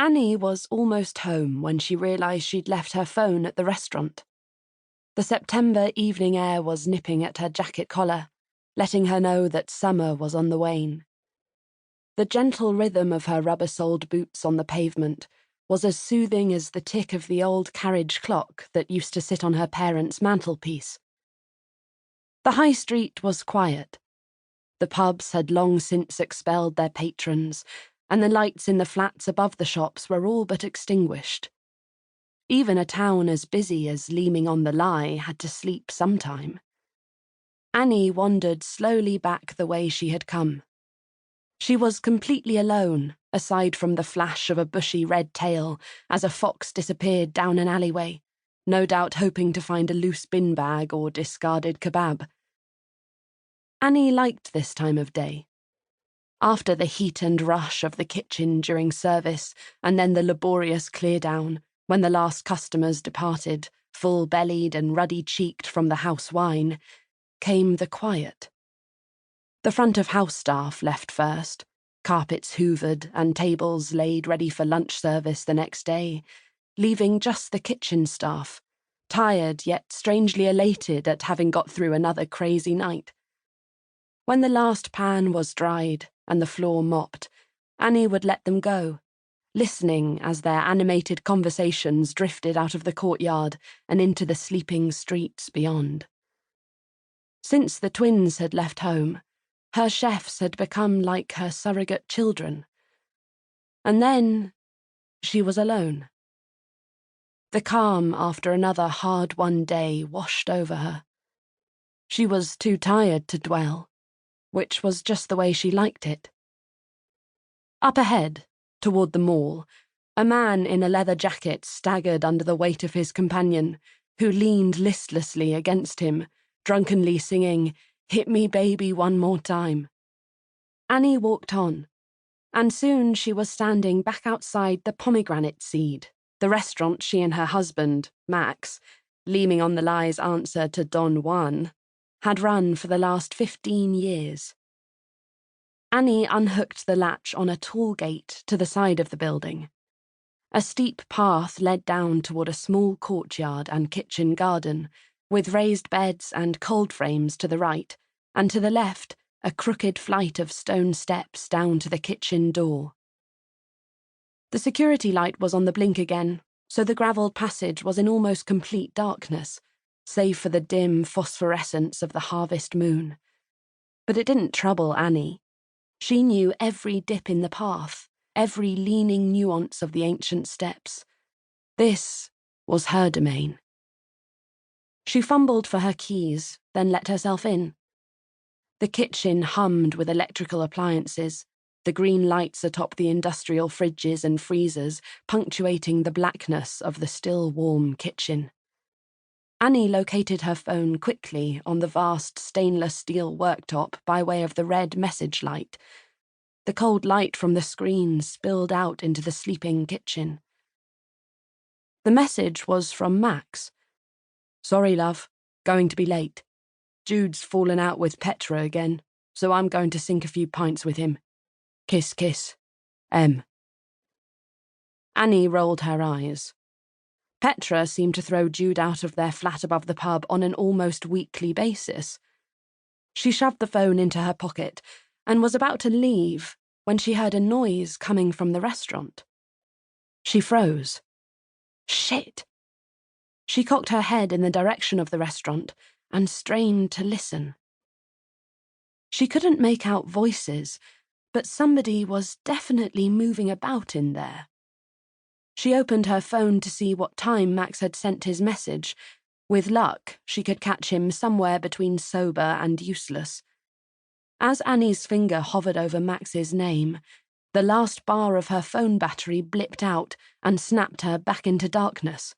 Annie was almost home when she realised she'd left her phone at the restaurant. The September evening air was nipping at her jacket collar, letting her know that summer was on the wane. The gentle rhythm of her rubber-soled boots on the pavement was as soothing as the tick of the old carriage clock that used to sit on her parents' mantelpiece. The high street was quiet. The pubs had long since expelled their patrons, and the lights in the flats above the shops were all but extinguished. Even a town as busy as Leeming on the Lie had to sleep sometime. Annie wandered slowly back the way she had come. She was completely alone, aside from the flash of a bushy red tail as a fox disappeared down an alleyway, no doubt hoping to find a loose bin bag or discarded kebab. Annie liked this time of day. After the heat and rush of the kitchen during service, and then the laborious clear-down, when the last customers departed, full-bellied and ruddy-cheeked from the house wine, came the quiet. The front-of-house staff left first, carpets hoovered and tables laid ready for lunch service the next day, leaving just the kitchen staff, tired yet strangely elated at having got through another crazy night. When the last pan was dried and the floor mopped, Annie would let them go, listening as their animated conversations drifted out of the courtyard and into the sleeping streets beyond. Since the twins had left home, her chefs had become like her surrogate children. And then she was alone. The calm after another hard-won day washed over her. She was too tired to dwell, which was just the way she liked it. Up ahead, toward the mall, a man in a leather jacket staggered under the weight of his companion, who leaned listlessly against him, drunkenly singing, "Hit me, baby, one more time." Annie walked on, and soon she was standing back outside the Pomegranate Seed, the restaurant she and her husband, Max, Leeming on the Lie's answer to Don Juan, had run for the last 15 years. Annie unhooked the latch on a tall gate to the side of the building. A steep path led down toward a small courtyard and kitchen garden, with raised beds and cold frames to the right, and to the left, a crooked flight of stone steps down to the kitchen door. The security light was on the blink again, so the gravelled passage was in almost complete darkness, save for the dim phosphorescence of the harvest moon. But it didn't trouble Annie. She knew every dip in the path, every leaning nuance of the ancient steps. This was her domain. She fumbled for her keys, then let herself in. The kitchen hummed with electrical appliances, the green lights atop the industrial fridges and freezers punctuating the blackness of the still warm kitchen. Annie located her phone quickly on the vast stainless steel worktop by way of the red message light. The cold light from the screen spilled out into the sleeping kitchen. The message was from Max. "Sorry, love. Going to be late. Jude's fallen out with Petra again, so I'm going to sink a few pints with him. Kiss, kiss. M." Annie rolled her eyes. Petra seemed to throw Jude out of their flat above the pub on an almost weekly basis. She shoved the phone into her pocket and was about to leave when she heard a noise coming from the restaurant. She froze. Shit! She cocked her head in the direction of the restaurant and strained to listen. She couldn't make out voices, but somebody was definitely moving about in there. She opened her phone to see what time Max had sent his message. With luck, she could catch him somewhere between sober and useless. As Annie's finger hovered over Max's name, the last bar of her phone battery blipped out and snapped her back into darkness.